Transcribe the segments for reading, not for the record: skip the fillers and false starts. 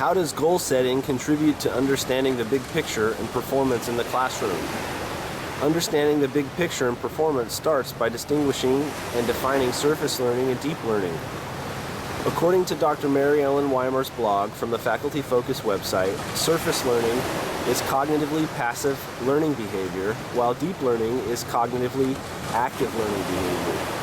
How does goal setting contribute to understanding the big picture and performance in the classroom? Understanding the big picture and performance starts by distinguishing and defining surface learning and deep learning. According to Dr. Mary Ellen Weimer's blog from the Faculty Focus website, surface learning is cognitively passive learning behavior, while deep learning is cognitively active learning behavior.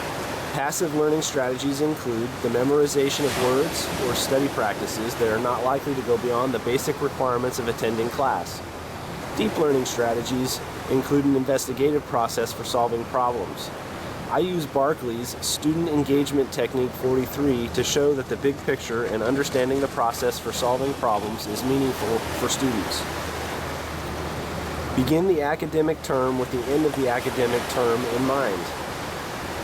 Passive learning strategies include the memorization of words or study practices that are not likely to go beyond the basic requirements of attending class. Deep learning strategies include an investigative process for solving problems. I use Barkley's Student Engagement Technique 43 to show that the big picture and understanding the process for solving problems is meaningful for students. Begin the academic term with the end of the academic term in mind.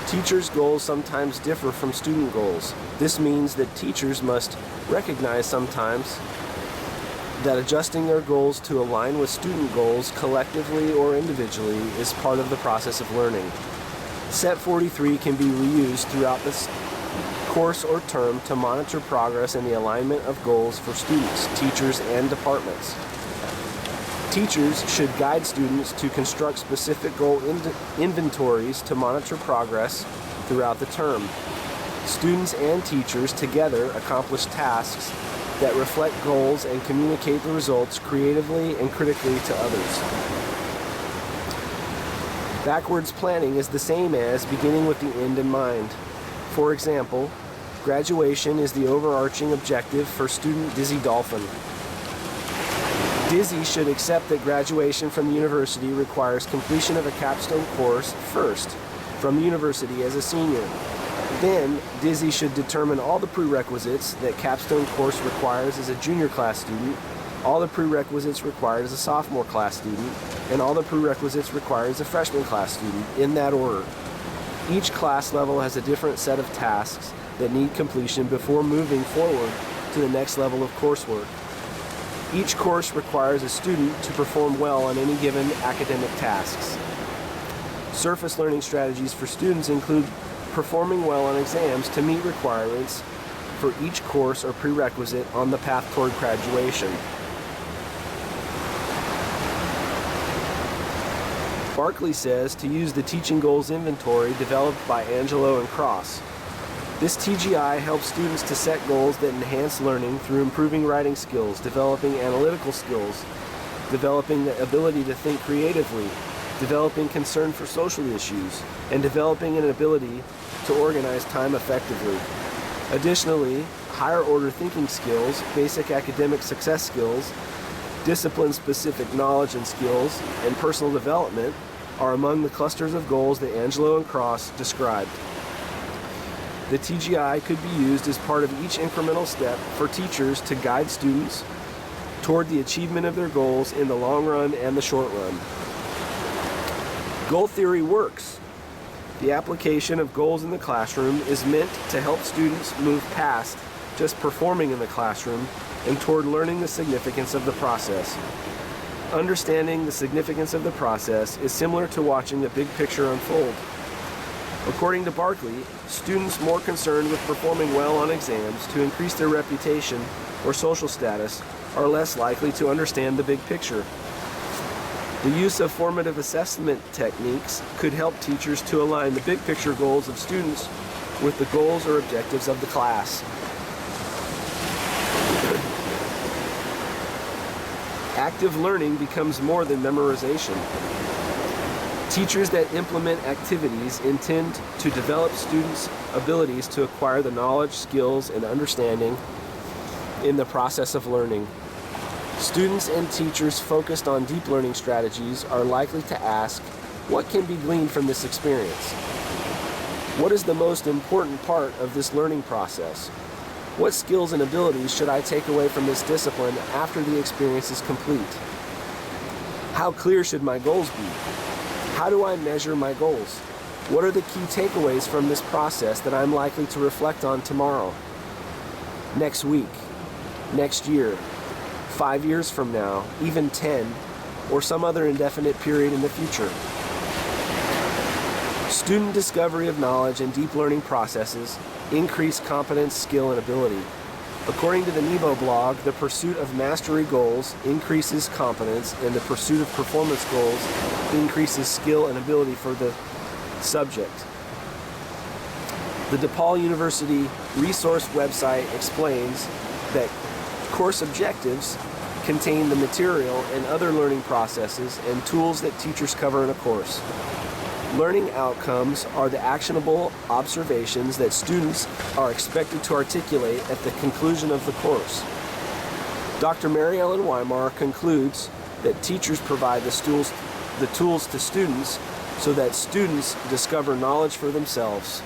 Teachers' goals sometimes differ from student goals. This means that teachers must recognize sometimes that adjusting their goals to align with student goals collectively or individually is part of the process of learning. Set 43 can be reused throughout this course or term to monitor progress in the alignment of goals for students, teachers, and departments. Teachers should guide students to construct specific goal inventories to monitor progress throughout the term. Students and teachers together accomplish tasks that reflect goals and communicate the results creatively and critically to others. Backwards planning is the same as beginning with the end in mind. For example, graduation is the overarching objective for student Dizzy Dolphin. Dizzy should accept that graduation from the university requires completion of a capstone course first from the university as a senior. Then, Dizzy should determine all the prerequisites that capstone course requires as a junior class student, all the prerequisites required as a sophomore class student, and all the prerequisites required as a freshman class student, in that order. Each class level has a different set of tasks that need completion before moving forward to the next level of coursework. Each course requires a student to perform well on any given academic tasks. Surface learning strategies for students include performing well on exams to meet requirements for each course or prerequisite on the path toward graduation. Barkley says to use the Teaching Goals Inventory developed by Angelo and Cross. This TGI helps students to set goals that enhance learning through improving writing skills, developing analytical skills, developing the ability to think creatively, developing concern for social issues, and developing an ability to organize time effectively. Additionally, higher order thinking skills, basic academic success skills, discipline-specific knowledge and skills, and personal development are among the clusters of goals that Angelo and Cross described. The TGI could be used as part of each incremental step for teachers to guide students toward the achievement of their goals in the long run and the short run. Goal theory works. The application of goals in the classroom is meant to help students move past just performing in the classroom and toward learning the significance of the process. Understanding the significance of the process is similar to watching the big picture unfold. According to Barkley, students more concerned with performing well on exams to increase their reputation or social status are less likely to understand the big picture. The use of formative assessment techniques could help teachers to align the big picture goals of students with the goals or objectives of the class. Active learning becomes more than memorization. Teachers that implement activities intend to develop students' abilities to acquire the knowledge, skills, and understanding in the process of learning. Students and teachers focused on deep learning strategies are likely to ask, what can be gleaned from this experience? What is the most important part of this learning process? What skills and abilities should I take away from this discipline after the experience is complete? How clear should my goals be? How do I measure my goals? What are the key takeaways from this process that I'm likely to reflect on tomorrow, next week, next year, 5 years from now, even 10, or some other indefinite period in the future? Student discovery of knowledge and deep learning processes increase competence, skill, and ability. According to the Nebo blog, the pursuit of mastery goals increases competence, and the pursuit of performance goals increases skill and ability for the subject. The DePaul University resource website explains that course objectives contain the material and other learning processes and tools that teachers cover in a course. Learning outcomes are the actionable observations that students are expected to articulate at the conclusion of the course. Dr. Mary Ellen Weimar concludes that teachers provide the tools to students so that students discover knowledge for themselves.